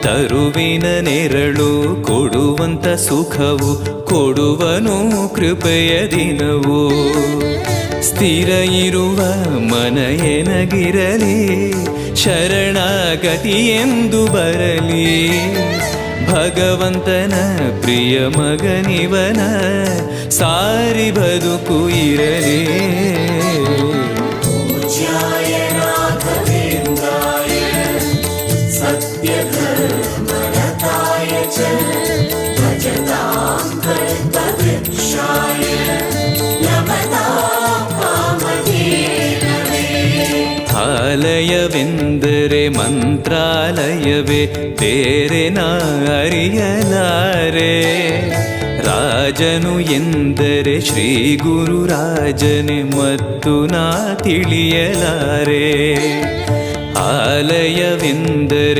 ತರುವಿನ ನೆರಳು ಕೊಡುವಂತ ಸುಖವು ಕೊಡುವನು ಕೃಪೆಯ ದಿನವು. ಸ್ಥಿರ ಇರುವ ಮನ ಎನಗಿರಲಿ, ಶರಣಾಗತಿ ಎಂದು ಬರಲಿ. ಭಗವಂತನ ಪ್ರಿಯ ಮಗನಿವನ ಸಾರಿ ಬದುಕು ಇರಲಿ. ಆಲಯವೆಂದರೆ ಮಂತ್ರಾಲಯವೇ, ಬೇರೆ ನಾ ಅರಿಯಲಾರೆ. ರಾಜನು ಎಂದರೆ ಶ್ರೀ ಗುರುರಾಜನೇ ಮತ್ತು ನಾ ತಿಳಿಯಲಾರೆ. ಆಲಯವೆಂದರೆ